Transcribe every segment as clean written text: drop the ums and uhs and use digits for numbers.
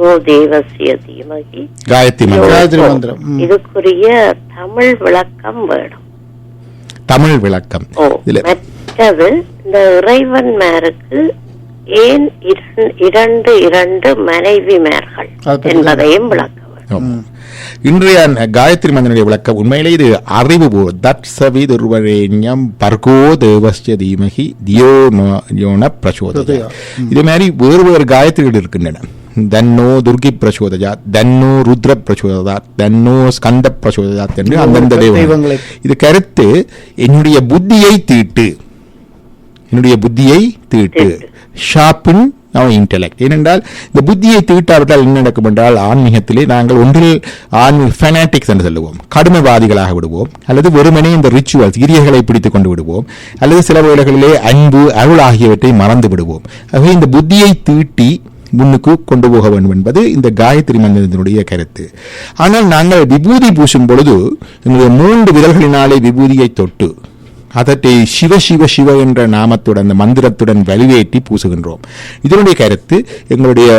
ஓ தேவசிய தீமகி காயத்ரி மந்திரம். இதுக்குரிய தமிழ் விளக்கம் வேணும். தமிழ் விளக்கம். மற்றது இந்த இறைவன்மாருக்கு ஏன் இரண்டு மனைவிமார்கள் என்பதையும் விளக்க வேண்டும். இன்றைய காயத்ரி மந்திரனுடைய விளக்கம் உண்மையிலே இது அறிவு தற்சவிதுர்வரேண்யம் பர்கோ தேவஸ்ய தீமகி தியோன பிரசோதயா. இது மாதிரி வேறு வேறு காயத்ரிகள் இருக்கின்றன. தன்னோ துர்கி பிரசோதஜாத், தன்னோ ருத்ர பிரசோதஜாத், தன்னோ ஸ்கந்த பிரசோதஜாத் என்று அந்தந்த தெய்வங்களை. இது கருத்து என்னுடைய புத்தியை தீட்டு ஷார்பின் our intellect. ஏனென்றால் இந்த புத்தியை தீட்டாவிட்டால் என்ன நடக்கும் என்றால் ஆன்மீகத்திலே நாங்கள் ஒன்றில் ஃபெனாட்டிக்ஸ் என்று சொல்லுவோம், கடுமைவாதிகளாக விடுவோம், அல்லது வெறுமனே இந்த ரிச்சுவல்ஸ் கிரியைகளை பிடித்துக் கொண்டு விடுவோம், அல்லது சில வேளைகளிலே அன்பு அருள் ஆகியவற்றை மறந்து விடுவோம். ஆகவே இந்த புத்தியை தீட்டி முன்னுக்கு கொண்டு போக வேண்டும் என்பது இந்த காயத்ரி மந்திரத்தினுடைய கருத்து. ஆனால் நாங்கள் விபூதி பூசும் பொழுது எங்களுடைய 3 விரல்களினாலே விபூதியை தொட்டு அதற்றை சிவ சிவ சிவ என்ற நாமத்துடன் அந்த மந்திரத்துடன் வலுவேற்றி பூசுகின்றோம். இதனுடைய கருத்து எங்களுடைய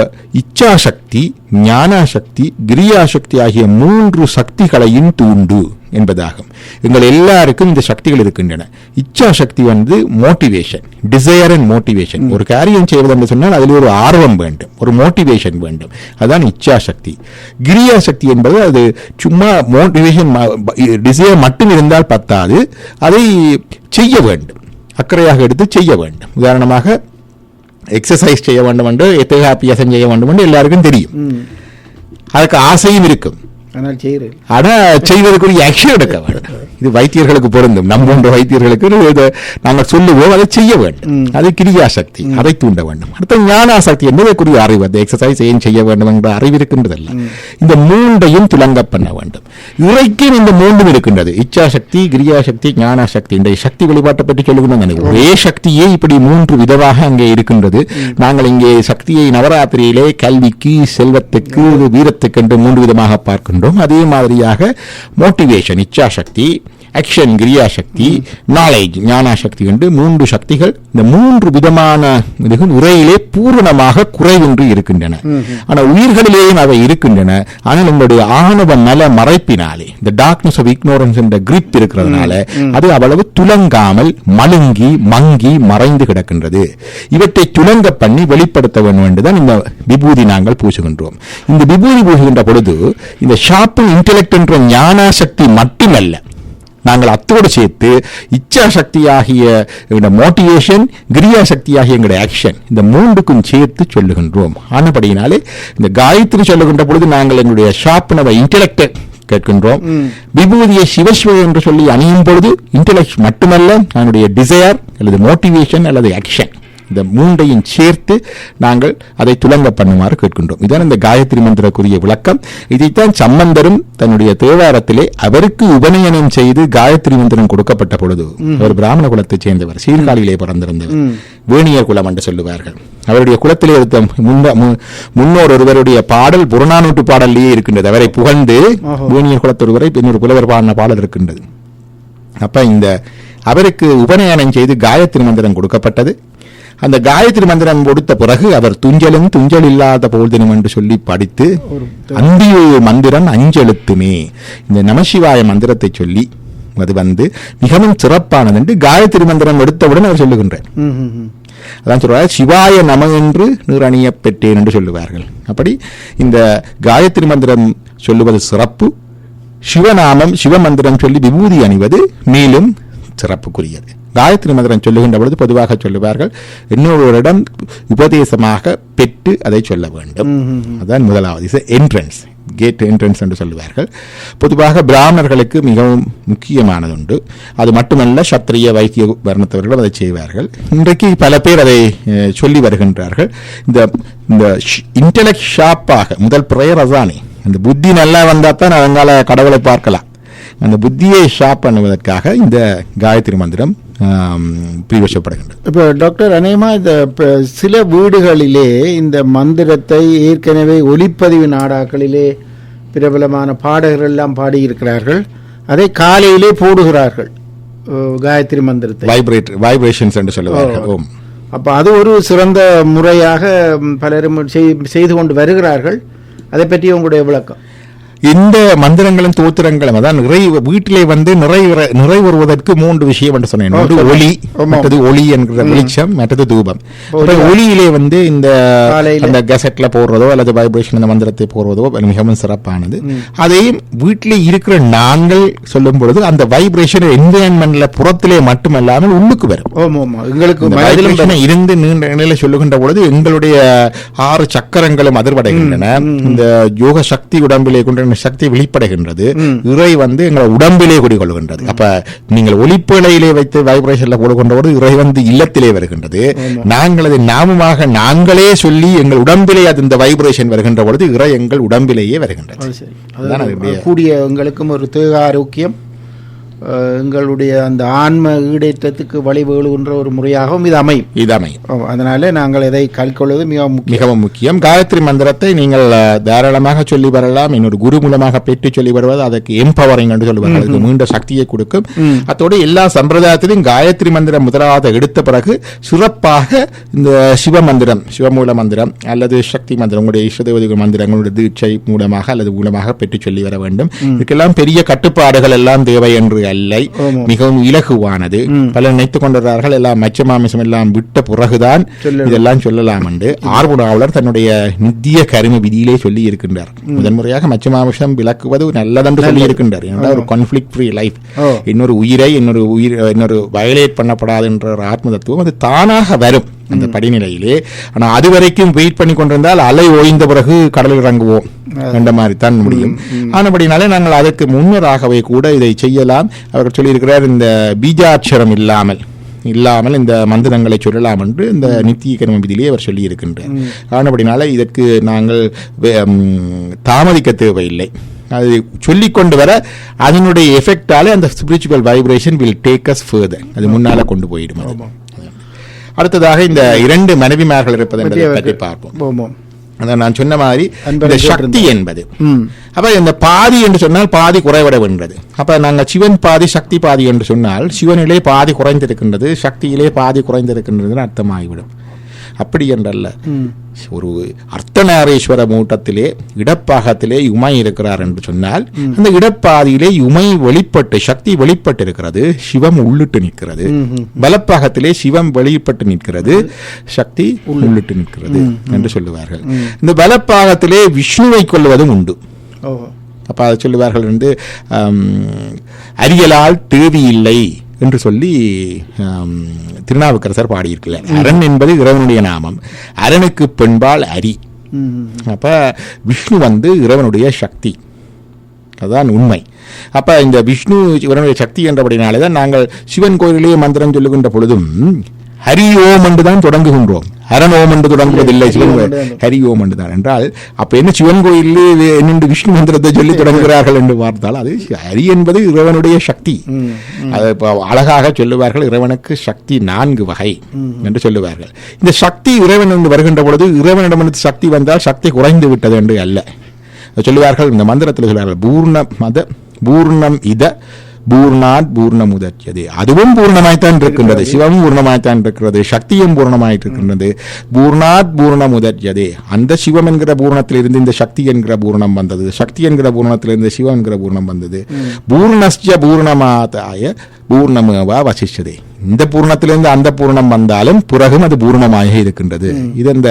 இச்சாசக்தி, ஞானாசக்தி, கிரியாசக்தி ஆகிய 3 சக்திகளையும் தூண்டு என்பதாகும். எங்கள் எல்லாருக்கும் இந்த சக்திகள் இருக்கின்றன. இச்சாசக்தி மோட்டிவேஷன், டிசையர் அண்ட் மோட்டிவேஷன். ஒரு காரியம் செய்வது என்று சொன்னால் அதில் ஒரு ஆர்வம் வேண்டும், ஒரு மோட்டிவேஷன் வேண்டும். அதுதான் இச்சாசக்தி. கிரியாசக்தி என்பது அது சும்மா மோட்டிவேஷன் டிசையர் மட்டும் இருந்தால் பத்தாது, அதை செய்ய வேண்டும், அக்கறையாக எடுத்து செய்ய வேண்டும். உதாரணமாக எக்ஸசைஸ் செய்ய வேண்டும் என்று, எத்தகாபியாசம் செய்ய வேண்டும் என்று எல்லாருக்கும் தெரியும், அதுக்கு ஆசையும் இருக்கும். ஆனா செய்வதற்குரிய ஆக்ஷன் எடுக்க வேண்டும். இது வைத்தியர்களுக்கு பொருந்தும். நம்ம போன்ற வைத்தியர்களுக்கு நாங்கள் சொல்லுவோம், அதை செய்ய வேண்டும். அது கிரியாசக்தி, அதை தூண்ட வேண்டும். அடுத்த ஞானாசக்தி என்பதற்குரிய அறிவு, அந்த எக்ஸசைஸ் ஏன் செய்ய வேண்டும் என்ற அறிவு இருக்கின்றதல்ல. இந்த 3ஐயும் துலங்க பண்ண வேண்டும். இறைக்கும் இந்த 3 இருக்கின்றது, இச்சாசக்தி, கிரியாசக்தி, ஞானாசக்தி. இந்த சக்தி வழிபாட்டை பற்றி சொல்லுகிறோம். ஒரே சக்தியே இப்படி 3 விதமாக அங்கே இருக்கின்றது. நாங்கள் இங்கே சக்தியை நவராத்திரியிலே கல்விக்கு, செல்வத்துக்கு, வீரத்துக்கு என்று 3 விதமாக பார்க்கின்றோம். அதே மாதிரியாக மோட்டிவேஷன் இச்சாசக்தி, ஆக்ஷன் கிரியாசக்தி, நாலேஜ் ஞானாசக்தி என்று 3 சக்திகள், இந்த 3 விதமான உரையிலே பூரணமாக குறைவின்றி இருக்கின்றன. ஆனால் உயிர்களிலேயும் அவை இருக்கின்றன. ஆனால் உங்களுடைய ஆணவ நல மறைப்பினாலே, இந்த டார்க்னஸ் ஆஃப் இக்னோரன்ஸ் என்ற கிரிப் இருக்கிறதுனால அது அவ்வளவு துலங்காமல் மழுங்கி மங்கி மறைந்து கிடக்கின்றது. இவற்றை துலங்க பண்ணி வெளிப்படுத்த வேண்டும் என்றுதான் இந்த விபூதி நாங்கள் பூசுகின்றோம். இந்த விபூதி பூசுகின்ற பொழுது இந்த ஷார்பின் இன்டெலெக்ட் என்ற ஞானாசக்தி மட்டுமல்ல, நாங்கள் அத்தோடு சேர்த்து இச்சாசக்தி ஆகிய மோட்டிவேஷன், கிரியாசக்தி ஆகிய எங்களுடைய ஆக்ஷன், இந்த 3க்கும் சேர்த்து சொல்லுகின்றோம். ஆனபடியினாலே இந்த காயத்ரி சொல்லுகின்ற பொழுது நாங்கள் எங்களுடைய ஷார்ப் இன்டெலெக்ட் கேட்கின்றோம். விபூதியை சிவசிவ என்று சொல்லி அணியும் பொழுது இன்டெலெக்ட் மட்டுமல்ல, அதனுடைய டிசையர் அல்லது மோட்டிவேஷன் அல்லது ஆக்ஷன், இந்த 3ஐயும் சேர்த்து நாங்கள் அதை துலங்க பண்ணுமாறு கேட்கின்றோம். இதுதான் இந்த காயத்ரி மந்திரக்குரிய விளக்கம். இதைத்தான் சம்பந்தரும் தன்னுடைய தேவாரத்திலே அவருக்கு உபநயனம் செய்து காயத்ரி மந்திரம் கொடுக்கப்பட்ட பொழுது, அவர் பிராமண குலத்தைச் சேர்ந்தவர், சீர்காழியிலே பிறந்திருந்தவர், வேணியர் குலம் என்று சொல்லுவார்கள். அவருடைய குலத்திலே இருந்த முன்னோர் ஒருவருடைய பாடல் புறநானூற்று பாடல்லையே இருக்கின்றது. அவரை புகழ்ந்து வேணியர் குலத்தொருவரை இன்னொரு புலவர் பாடின பாடல் இருக்கின்றது. அப்ப இந்த அவருக்கு உபநயனம் செய்து காயத்ரி மந்திரம் கொடுக்கப்பட்டது. அந்த காயத்ரி மந்திரம் கொடுத்த பிறகு அவர் துஞ்சலும் துஞ்சல் இல்லாத போதினும் என்று சொல்லி படித்து, அந்தியோ மந்திரம் அஞ்செழுத்துமே, இந்த நமசிவாய மந்திரத்தை சொல்லி அது மிகவும் சிறப்பானது என்று காயத்ரி மந்திரம் எடுத்தவுடன் அவர் சொல்லுகின்றார். அதான் சொல்றாரு, சிவாய நம என்று நீரணிய பெற்றேன் என்று சொல்லுவார்கள். அப்படி இந்த காயத்ரி மந்திரம் சொல்லுவது சிறப்பு, சிவநாமம் சிவமந்திரம் சொல்லி விபூதி அணிவது மேலும் சிறப்புக்குரியது. காயத்ரி மந்திரம் சொல்லுகின்ற பொழுது பொதுவாக சொல்லுவார்கள், இன்னொருவரிடம் உபதேசமாக பெற்று அதை சொல்ல வேண்டும். அதான் முதலாவது என்ட்ரன்ஸ், கேட் என்ட்ரன்ஸ் என்று சொல்லுவார்கள். பொதுவாக பிராமணர்களுக்கு மிகவும் முக்கியமானது உண்டு. அது மட்டுமல்ல, சத்திரிய வைத்திய வர்ணத்தவர்களும் அதை செய்வார்கள். இன்றைக்கு பல பேர் அதை சொல்லி வருகின்றார்கள். இந்த இன்டெலெக்ட் ஷார்ப்பாக முதல் பிரேயர் அதானே, அந்த புத்தி நல்லா வந்தால் தான் அவங்களால கடவுளை பார்க்கலாம். அந்த புத்தியை ஷார்ப் பண்ணுவதற்காக இந்த காயத்ரி மந்திரம் பிரிவசப்படுகின்றது. இப்போ டாக்டர் அநேகமா இந்த சில வீடுகளிலே இந்த மந்திரத்தை ஏற்கனவே ஒலிப்பதிவு நாடாக்களிலே பிரபலமான பாடகர்கள் எல்லாம் பாடியிருக்கிறார்கள். அதை காலையிலே போடுகிறார்கள் காயத்ரி மந்திரத்தை, வைப்ரேஷன்ஸ் என்று சொல்லுவார்கள். அப்ப அது ஒரு சிறந்த முறையாக பலரும் செய்து கொண்டு வருகிறார்கள். அதை பற்றி உங்களுடைய விளக்கம்? இந்த மந்திரங்களும் தோத்திரங்களும் அதான் வீட்டிலே நிறைவேறுவதற்கு 3 விஷயம் என்று சொன்னேன். ஒன்று ஒளி, மற்றது ஒளி என்கிற வெளிச்சம், மற்றது தூபம். ஒளியிலே இந்த கேசட்ல போடுறதோ அல்லது வைப்ரேஷன் இந்த மந்திரத்தை போடுறதோ மிகவும் சிறப்பானது. அதையும் வீட்டிலே இருக்கிற நாங்கள் சொல்லும் பொழுது அந்த வைப்ரேஷன் என்விரான்மெண்ட்ல புறத்திலே மட்டுமல்லாமல் உள்ளுக்கு வரும். எங்களுக்கு இருந்து நீண்ட நிலையில சொல்லுகின்ற பொழுது எங்களுடைய 6 சக்கரங்களும் அதிர்வடைகின்றன. இந்த யோக சக்தி உடம்பிலே கொண்ட சக்தி வெளிப்படுகின்றது. இறை எங்களை உடம்பிலே குடிகொள்கின்றது. அப்ப நீங்கள் ஒளிப்பிழையிலே வைத்து வைப்ரேஷன்ல போடுகின்ற இறை இல்லத்திலே வருகின்றது. நாங்கள் அதை நாமமாக நாங்களே சொல்லி எங்கள் உடம்பிலே அது இந்த வைப்ரேஷன் வருகின்ற பொழுது இறை எங்கள் உடம்பிலேயே வருகின்றது. கூடிய எங்களுக்கும் ஒரு தேக ஆரோக்கியம், எங்களுடைய அந்த ஆன்ம ஈடேற்றத்துக்கு வழிவகுகின்ற ஒரு முறையாகவும் இது அமையும். அதனால நாங்கள் இதை கற்கொள்வது மிகவும் முக்கியம். காயத்ரி மந்திரத்தை நீங்கள் தாராளமாக சொல்லி வரலாம். இன்னொரு குரு மூலமாக பெற்று சொல்லி வருவது அதற்கு எம்பவரிங் என்று சொல்லுவார்கள். அதுக்கு மீண்ட சக்தியை கொடுக்கும். அதோடு எல்லா சம்பிரதாயத்திலும் காயத்ரி மந்திரம் முதலாவது எடுத்த பிறகு சிறப்பாக இந்த சிவ மந்திரம், சிவமூல மந்திரம் அல்லது சக்தி மந்திரம், உங்களுடைய இஷ்டதேவதை மந்திரங்களுடைய தீட்சை மூலமாக அல்லது மூலமாக பெற்று சொல்லி வர வேண்டும். இதுக்கெல்லாம் பெரிய கட்டுப்பாடுகள் எல்லாம் தேவை என்று அல்ல, மிகவும் இலகுவானது. பலர் நினைத்துக் கொண்டார்கள் எல்லாம் மச்சமாமிசம் எல்லாம் விட்ட பிறகுதான் இதெல்லாம் சொல்லலாம் என்று ஆர்வனாவலர் தன்னுடைய நித்திய கரும விதியிலே சொல்லி இருக்கின்றார். முதன்முறையாக மச்சமாமிசம் விளக்குவது நல்லதென்று சொல்லி இருக்கின்றார். ஒரு கான்ஃபிளிக்ட் ஃப்ரீ லைஃப், இன்னொரு உயிரை இன்னொரு வயலேட் பண்ணப்படாது என்ற ஆத்ம தத்துவம் அது தானாக வரும் அந்த படிநிலையிலே. ஆனா அது வரைக்கும் வெயிட் பண்ணி கொண்டிருந்தால் அலை ஓய்ந்த பிறகு கடலில் இறங்குவோம் என்ற மாதிரி தான் முடியும். ஆனபடினாலே நாங்கள் அதற்கு முன்னராகவே கூட இதை செய்யலாம். அவர்கள் சொல்லியிருக்கிறார், இந்த பீஜாட்சரம் இல்லாமல் இந்த மந்திரங்களை சொல்லலாம் என்று இந்த நித்திய கர்ம விதியிலே அவர் சொல்லி இருக்கின்றார். ஆனபடினால இதற்கு நாங்கள் தாமதிக்க தேவையில்லை. அது சொல்லிக்கொண்டு வர அதனுடைய எஃபெக்டாலே அந்த spiritual vibration will take us further, அது முன்னால கொண்டு போயிடும். அடுத்ததாக இந்த 2 மனைவிமார்கள் இருப்பது என்பதை பற்றி பார்ப்போம். அதான் நான் சொன்ன மாதிரி இந்த சக்தி என்பது, அப்ப இந்த பாதி என்று சொன்னால் பாதி குறைவிட வென்றது. அப்ப நாங்கள் சிவன் பாதி சக்தி பாதி என்று சொன்னால் சிவனிலே பாதி குறைந்திருக்கின்றது, சக்தியிலே பாதி குறைந்திருக்கின்றது அர்த்தமாகிவிடும். அப்படி என்றல்ல. ஒரு அர்த்தநாரீஸ்வர மூட்டத்திலே இடப்பாகத்திலே உமை இருக்கிறார் என்று சொன்னால் அந்த இடப்பாதியிலே உமை வெளிப்பட்டு சக்தி வெளிப்பட்டு இருக்கிறது, சிவம் உள்ளிட்டு நிற்கிறது. பலப்பாகத்திலே சிவம் வெளிப்பட்டு நிற்கிறது, சக்தி உள்ளிட்டு நிற்கிறது என்று சொல்லுவார்கள். இந்த பலப்பாகத்திலே விஷ்ணுவை கொள்வதும் உண்டு. அப்ப அதை சொல்லுவார்கள் என்று அரியலால் தேவி இல்லை என்று சொல்லி திருநாவுக்கரசர் பாடியிருக்கிறார். அரண் என்பது இறைவனுடைய நாமம், அரணுக்கு பெண்பால் அரி. அப்ப விஷ்ணு இறைவனுடைய சக்தி, அதுதான் உண்மை. அப்ப இந்த விஷ்ணு இவனுடைய சக்தி என்றபடினாலேதான் நாங்கள் சிவன் கோயிலே மந்திரம் சொல்லுகின்ற பொழுதும் ஹரி ஓம் என்று தான் தொடங்குகின்றோம், அரண் ஓம் என்று தொடங்குவதில்லை. ஹரி ஓம் என்று தான் என்றால் அப்ப என்ன சிவன் கோயிலே என்னென்று விஷ்ணு மந்திரத்தை சொல்லி தொடங்குகிறார்கள் என்று பார்த்தால் அது ஹரி என்பது இறைவனுடைய சக்தி. அதை அழகாக சொல்லுவார்கள், இறைவனுக்கு சக்தி 4 வகை என்று சொல்லுவார்கள். இந்த சக்தி இறைவன் என்று வருகின்ற பொழுது இறைவனிடமிருந்து சக்தி வந்தால் சக்தி குறைந்து விட்டது என்று அல்ல சொல்லுவார்கள். இந்த மந்திரத்தில் சொல்லுவார்கள், பூர்ணம் இத பூர்ணாத் பூர்ணமுதற்றது. அதுவும் பூர்ணமாய்த்தான் இருக்கின்றது, சிவமும் பூர்ணமாய்த்தான் இருக்கிறது, சக்தியும் பூர்ணமாயிட்டு இருக்கின்றது. பூர்ணாத் பூர்ணமுதற்றது. அந்த சிவம் என்கிற பூர்ணத்திலிருந்து இந்த சக்தி என்கிற பூர்ணம் வந்தது, சக்தி என்கிற பூர்ணத்திலிருந்து சிவம் என்கிற பூர்ணம் வந்தது. பூர்ணஸ்ய பூர்ணமாதாய பூர்ணமேவா வசிஷ்யதே. இந்த பூர்ணத்திலிருந்து அந்த பூர்ணம் வந்தாலும் பிறகும் அது பூர்ணமாக இருக்கின்றது. இது இந்த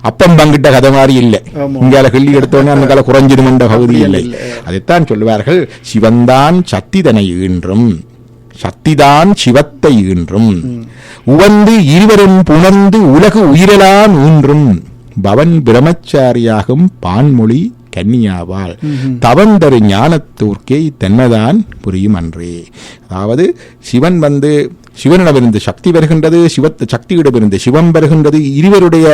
அப்பம் பங்கிட்ட கதை மாதிரி இல்லை, இங்கால கிள்ளி எடுத்தோன்னே அந்த கால குறைஞ்சிடும் என்ற பகுதி இல்லை. அதைத்தான் சொல்லுவார்கள், சிவந்தான் சக்திதனை ஈன்றும் சக்திதான் சிவத்தை ஈன்றும் உவந்து இருவரும் புணர்ந்து உலகு உயிரலாம் ஈன்றும் பவன் பிரம்மச்சாரியாகும் பான்மொழி கன்னியாவாள் தவந்தரு ஞானத்தூர்க்கே தென்னதான் புரியும் அன்றே. அதாவது சிவன் சிவனிடமிருந்து சக்தி வருகின்றது, சக்தியிடமிருந்து சிவம் வருகின்றது. இருவருடைய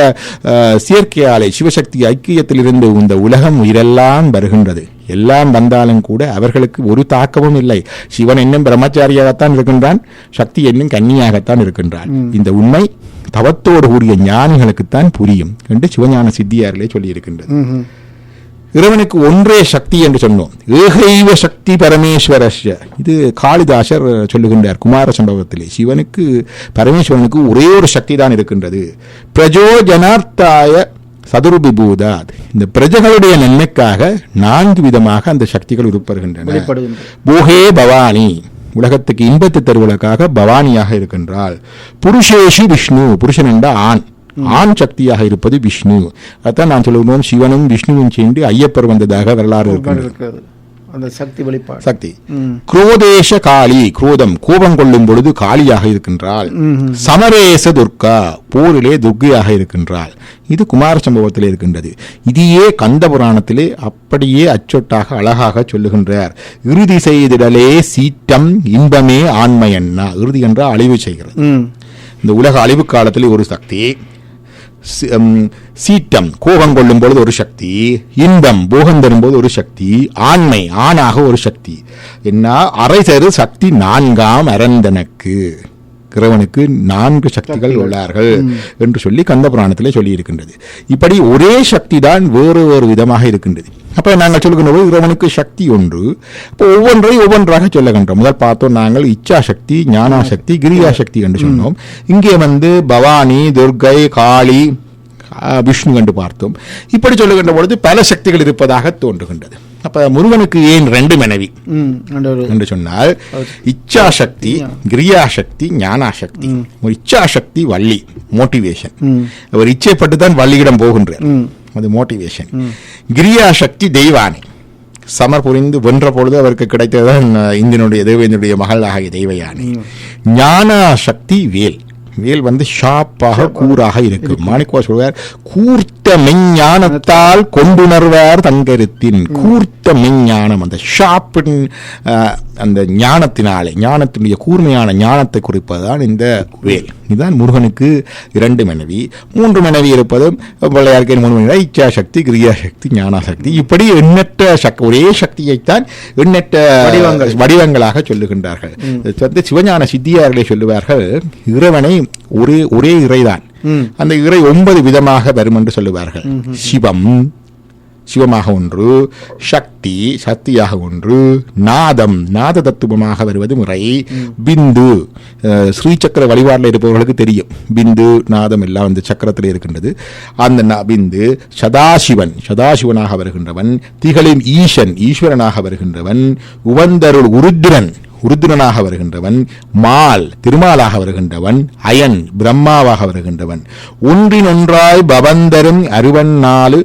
சேர்க்கையாலே சிவசக்தி ஐக்கியத்திலிருந்து இந்த உலகம் உயிரெல்லாம் வருகின்றது. எல்லாம் வந்தாலும் கூட அவர்களுக்கு ஒரு தாக்கமும் இல்லை. சிவன் என்னும் பிரம்மச்சாரியாகத்தான் இருக்கின்றான், சக்தி என்னும் கன்னியாகத்தான் இருக்கின்றான். இந்த உண்மை தவத்தோடு கூடிய ஞானிகளுக்குத்தான் புரியும் என்று சிவஞான சித்தியாரிலே சொல்லி இருக்கின்றது. இறைவனுக்கு ஒன்றே சக்தி என்று சொன்னோம். ஏகைவ சக்தி பரமேஸ்வரஸ்ய. இது காளிதாசர் சொல்லுகின்றார் குமார சம்பவத்திலே. சிவனுக்கு பரமேஸ்வரனுக்கு ஒரே ஒரு சக்தி தான் இருக்கின்றது. பிரஜோஜனார்த்தாய சதுர்விபூதாத். இந்த பிரஜைகளுடைய நன்மைக்காக 4 விதமாக அந்த சக்திகள் உருப்படுகின்றன. போகே பவானி, உலகத்துக்கு இன்பத்தை தருவதற்காக பவானியாக இருக்கின்றாள். புருஷேஷு விஷ்ணு, புருஷன் என்ற ஆண், ஆண் சக்தியாக இருப்பது விஷ்ணு. அதான் நான் சொல்லுவோம், சிவனும் விஷ்ணுவும் சேர்ந்து ஐயப்பர் வந்ததாக வரலாறு இருக்கிறது. அந்த சக்தி வெளிப்பாடு சக்தி. குரோதேஷ காளி, குரோதம் கோபம் கொள்ளும் பொழுது காளியாக இருக்கின்றாள். சமரேச துர்கா, போரிலே துர்கையாக இருக்கின்றாள். இது குமார சம்பவத்திலே இருக்கின்றது. இதையே கந்த புராணத்திலே அப்படியே அச்சொட்டாக அழகாக சொல்லுகின்றார். இறுதி செய்திடலே சீற்றம் இன்பமே ஆண்மையன்னா. இறுதி என்றால் அழிவு செய்கிறது. இந்த உலக அழிவு காலத்திலே ஒரு சக்தி, சீற்றம் கோபம் கொள்ளும் பொழுது ஒரு சக்தி, இன்பம் போகம் தரும்போது ஒரு சக்தி, ஆண்மை ஆணாக ஒரு சக்தி. என்ன அரை தரு சக்தி 4ஆம் அரந்தனுக்கு. இறைவனுக்கு 4 சக்திகள் உள்ளார்கள் என்று சொல்லி கந்த புராணத்திலே சொல்லி இருக்கின்றது. இப்படி ஒரே சக்தி தான் வேறு வேறு விதமாக இருக்கின்றது. அப்ப நாங்கள் சொல்லுகின்ற போது இறைவனுக்கு சக்தி ஒன்று. இப்போ ஒவ்வொன்றாக சொல்லுகின்றோம். முதல் பார்த்தோம் நாங்கள் இச்சா சக்தி, ஞானா சக்தி, கிரியா சக்தி என்று சொன்னோம். இங்கே பவானி, துர்கை, காளி, விஷ்ணு என்று பார்த்தோம். இப்படி சொல்லுகின்ற பொழுது பல சக்திகள் இருப்பதாக தோன்றுகின்றது. அப்ப முருகனுக்கு ஏன் 2 மனைவி என்று சொன்னால், இச்சா சக்தி, கிரியா சக்தி, ஞானா சக்தி. ஒரு இச்சா சக்தி வள்ளி, மோட்டிவேஷன். அவர் இச்சைப்பட்டு தான் வள்ளியிடம் போகின்றார், அது மோட்டிவேஷன். கிரியா சக்தி தெய்வானை, சமர் புரிந்து வென்ற பொழுது அவருக்கு கிடைத்ததுதான் இந்தியனுடைய தேவேந்தினுடைய மகள் ஆகிய தெய்வயானை. ஞானா சக்தி வேல், வேல் ஷாப்பாக கூறாக இருக்கு. மாணிக்கவா சொல்வார், கூர்த்த மெஞ்ஞானத்தால் கொண்டுணர்வார் தங்கருத்தின். கூர்த்த மெஞ்ஞானம், அந்த ஷாப்பின் அந்த ஞானத்தினாலே, ஞானத்தினுடைய கூர்மையான ஞானத்தை குறிப்பதுதான் இந்த வேல். இதுதான் முருகனுக்கு 2 மனைவி. 3 மனைவி இருப்பதும் பிள்ளையாருக்கு 3 மனைவி, இச்சா சக்தி, கிரியா சக்தி, ஞானா சக்தி. இப்படி எண்ணற்ற ஒரே சக்தியைத்தான் எண்ணற்ற வடிவங்களாக சொல்லுகின்றார்கள். சிவஞான சித்தியார்களே சொல்லுவார்கள், இறைவனை ஒரே இறைதான். அந்த இறை 9 விதமாக வரும் என்று சொல்லுவார்கள். சிவமாக ஒன்று, சக்தி சக்தியாக ஒன்று, நாதம் நாத தத்துவமாக வருவது முறை, பிந்து ஸ்ரீசக்கர வழிபாட்டில் இருப்பவர்களுக்கு தெரியும். பிந்து நாதம் எல்லாம் அந்த சக்கரத்தில் இருக்கின்றது. அந்த பிந்து சதாசிவனாக வருகின்றவன், திகழின் ஈசன் ஈஸ்வரனாக வருகின்றவன், உவந்தருள் உருத்ரனாக வருகின்றவன், மால் திருமாலாக வருகின்றவன், அயன் பிரம்மாவாக வருகின்றவன், ஒன்றினொன்றாய் பவந்தரும் அருவன் 4.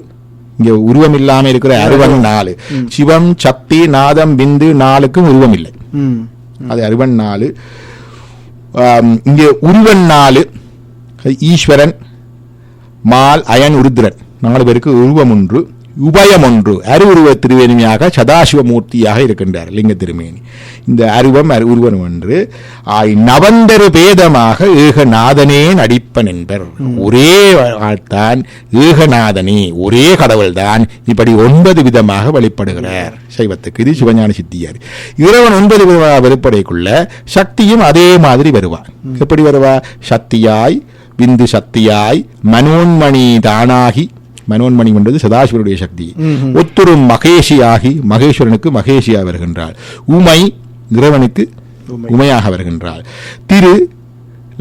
இங்க உருவம் இல்லாம இருக்கிற அருவன் 4. சிவம் சக்தி நாதம் பிந்து 4க்கும் உருவம் இல்லை, அது அருவன் 4. இங்கே உருவன் 4, ஈஸ்வரன், மால், அயன், உருத்ரன் 4 பேருக்கு உருவம் ஒன்று, உபயம் ஒன்று. அருவுருவ திருவேணியாக சதாசிவமூர்த்தியாக இருக்கின்றார் லிங்க திருமேனி. இந்த அருவம் உருவம் ஒன்று. நவந்தரு பேதமாக ஏகநாதனே நடிப்பன் என்பர். ஒரே ஆள்தான் ஏகநாதனே, ஒரே கடவுள் தான். இப்படி 9 விதமாக வெளிப்படுகிறார் சைவத்துக்கு. இது சிவஞான சித்தியார். இறைவன் 9 விதமாக வெளிப்படைக்குள்ள சக்தியும் அதே மாதிரி வருவார். எப்படி வருவா? சக்தியாய், பிந்து சக்தியாய், மனோன்மணி தானாகி, மனோன்மணி என்பது சதாசிவருடைய சக்தி. ஒத்துரும் மகேஷியாகி, மகேஸ்வரனுக்கு மகேஷியா வருகின்றாள். உமை இறைவனுக்கு உமையாக வருகின்றாள். திரு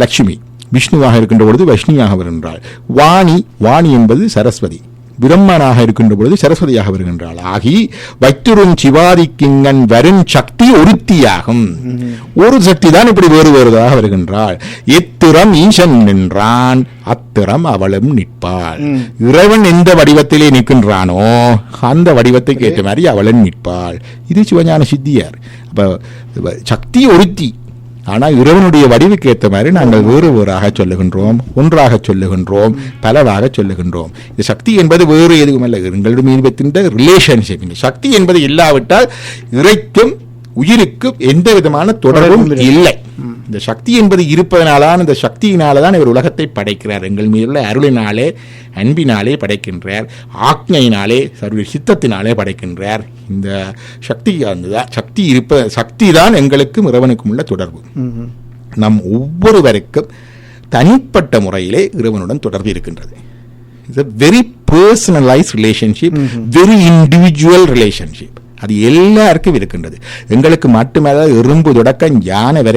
லட்சுமி விஷ்ணுவாக இருக்கின்ற பொழுது வஷ்ணியாக வருகின்றாள். வாணி என்பது சரஸ்வதி, பிரம்மனாக இருக்கின்ற பொழுது சரஸ்வதியாக வருகின்றாள். ஆகி வைத்துரும் சிவாதிக்கிங்கன் வரும் சக்தி ஒருத்தியாகும். ஒரு சக்தி தான் இப்படி வேறுதாக வருகின்றாள். எத்திரம் ஈசன் நின்றான், அத்திரம் அவளும் நிற்பாள். இறைவன் எந்த வடிவத்திலே நிற்கின்றானோ அந்த வடிவத்தை ஏற்ற மாதிரி அவளும் நிற்பாள். இது சிவஞான சித்தியார். அப்ப சக்தி ஒருத்தி, ஆனால் இறைவனுடைய வடிவுக்கு ஏற்ற மாதிரி நாங்கள் வேறாக சொல்லுகின்றோம், ஒன்றாக சொல்லுகின்றோம், பலவாக சொல்லுகின்றோம். இந்த சக்தி என்பது வேறு எதுவும் அல்ல, எங்களுடைய ரிலேஷன்ஷிப். சக்தி என்பது இல்லாவிட்டால் இறைக்கும் உயிருக்கும் எந்த விதமான தொடர்பும் இல்லை. இந்த சக்தி என்பது இருப்பதனால்தான், இந்த சக்தியினால்தான் இவர் உலகத்தை படைக்கிறார். எங்கள் மீதுள்ள அருளினாலே அன்பினாலே படைக்கின்றார், ஆக்ஞையினாலே சித்தத்தினாலே படைக்கின்றார். இந்த சக்தி தான் எங்களுக்கும் இறைவனுக்கும் உள்ள தொடர்பு. நம் ஒவ்வொருவருக்கும் தனிப்பட்ட முறையிலே இறைவனுடன் தொடர்பு இருக்கின்றது. It's a very personalized relationship, very individual relationship. அது எல்லாருக்கும் இருக்கின்றது. எங்களுக்கு மட்டுமே எறும்பு தொடக்கம் யானை வரை